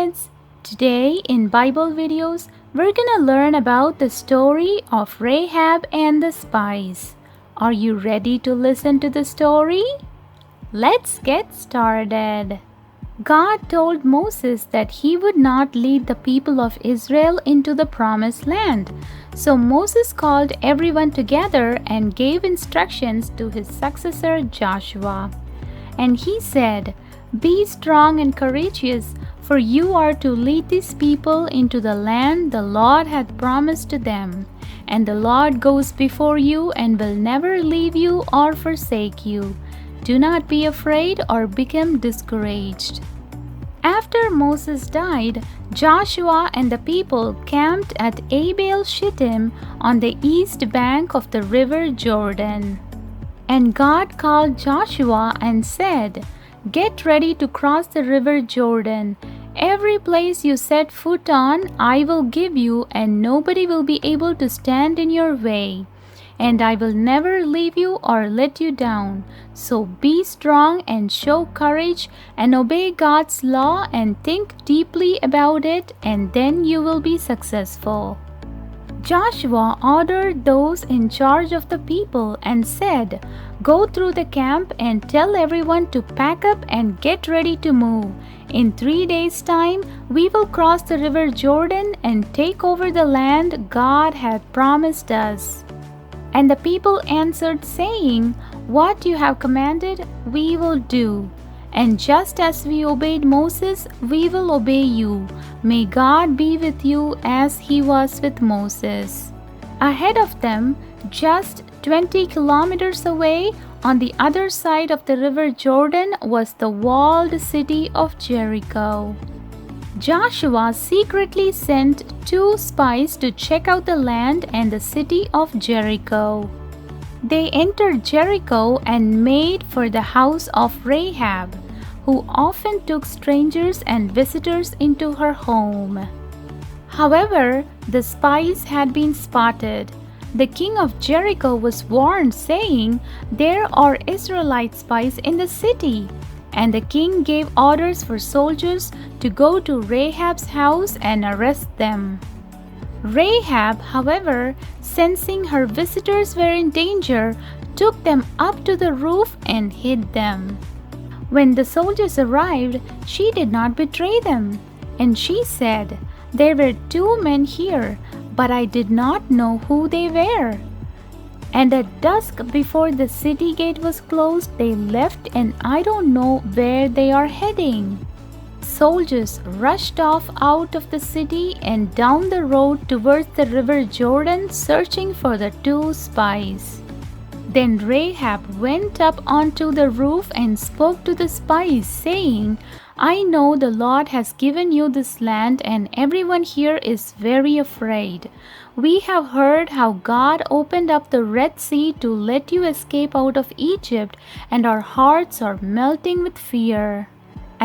kids! Today in Bible videos, we're gonna learn about the story of Rahab and the spies. Are you ready to listen to the story? Let's get started. God told Moses that he would not lead the people of Israel into the promised land. So Moses called everyone together and gave instructions to his successor Joshua. And he said, "Be strong and courageous, for you are to lead these people into the land the Lord had promised to them. And the Lord goes before you and will never leave you or forsake you. Do not be afraid or become discouraged." After Moses died, Joshua and the people camped at Abel Shittim on the east bank of the river Jordan. And God called Joshua and said, "Get ready to cross the river Jordan. Every place you set foot on, I will give you, and nobody will be able to stand in your way. And I will never leave you or let you down. So be strong and show courage and obey God's law and think deeply about it, and then you will be successful." Joshua ordered those in charge of the people and said, "Go through the camp and tell everyone to pack up and get ready to move. In 3 days' time, we will cross the river Jordan and take over the land God had promised us." And the people answered, saying, "What you have commanded, we will do. And just as we obeyed Moses, we will obey you. May God be with you as he was with Moses." Ahead of them, just 20 kilometers away, on the other side of the river Jordan, was the walled city of Jericho. Joshua secretly sent 2 spies to check out the land and the city of Jericho. They entered Jericho and made for the house of Rahab, who often took strangers and visitors into her home. However, the spies had been spotted. The king of Jericho was warned, saying, "There are Israelite spies in the city." And the king gave orders for soldiers to go to Rahab's house and arrest them. Rahab, however, sensing her visitors were in danger, took them up to the roof and hid them. When the soldiers arrived, she did not betray them. And she said, "There were 2 men here, but I did not know who they were." And at dusk, before the city gate was closed, they left, and I don't know where they are heading. Soldiers rushed off out of the city and down the road towards the river Jordan, searching for the 2 spies. Then Rahab went up onto the roof and spoke to the spies, saying, "I know the Lord has given you this land, and everyone here is very afraid. We have heard how God opened up the Red Sea to let you escape out of Egypt, and our hearts are melting with fear."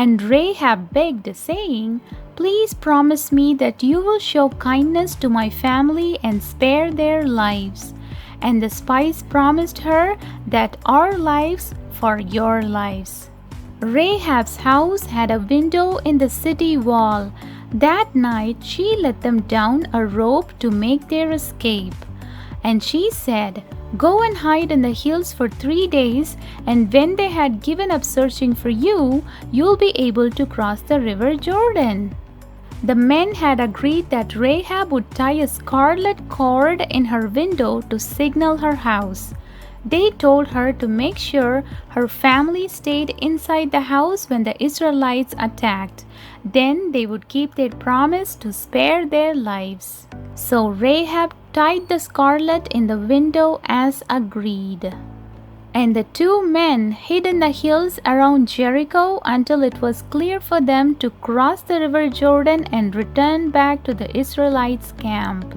And Rahab begged, saying, "Please promise me that you will show kindness to my family and spare their lives." And the spies promised her that our lives for your lives. Rahab's house had a window in the city wall. That night she let them down a rope to make their escape. And she said, "Go and hide in the hills for 3 days, and when they had given up searching for you, you'll be able to cross the river Jordan." The men had agreed that Rahab would tie a scarlet cord in her window to signal her house. They told her to make sure her family stayed inside the house when the Israelites attacked. Then they would keep their promise to spare their lives. So Rahab tied the scarlet in the window as agreed. And the 2 men hid in the hills around Jericho until it was clear for them to cross the river Jordan and return back to the Israelites' camp.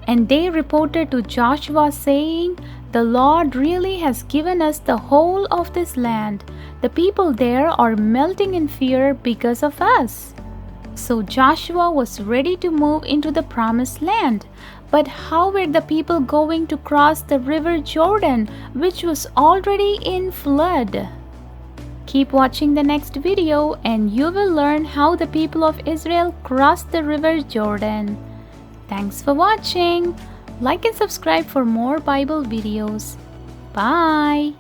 And they reported to Joshua, saying, "The Lord really has given us the whole of this land. The people there are melting in fear because of us." So Joshua was ready to move into the promised land. But how were the people going to cross the river Jordan, which was already in flood? Keep watching the next video and you will learn how the people of Israel crossed the river Jordan. Thanks for watching. Like and subscribe for more Bible videos. Bye.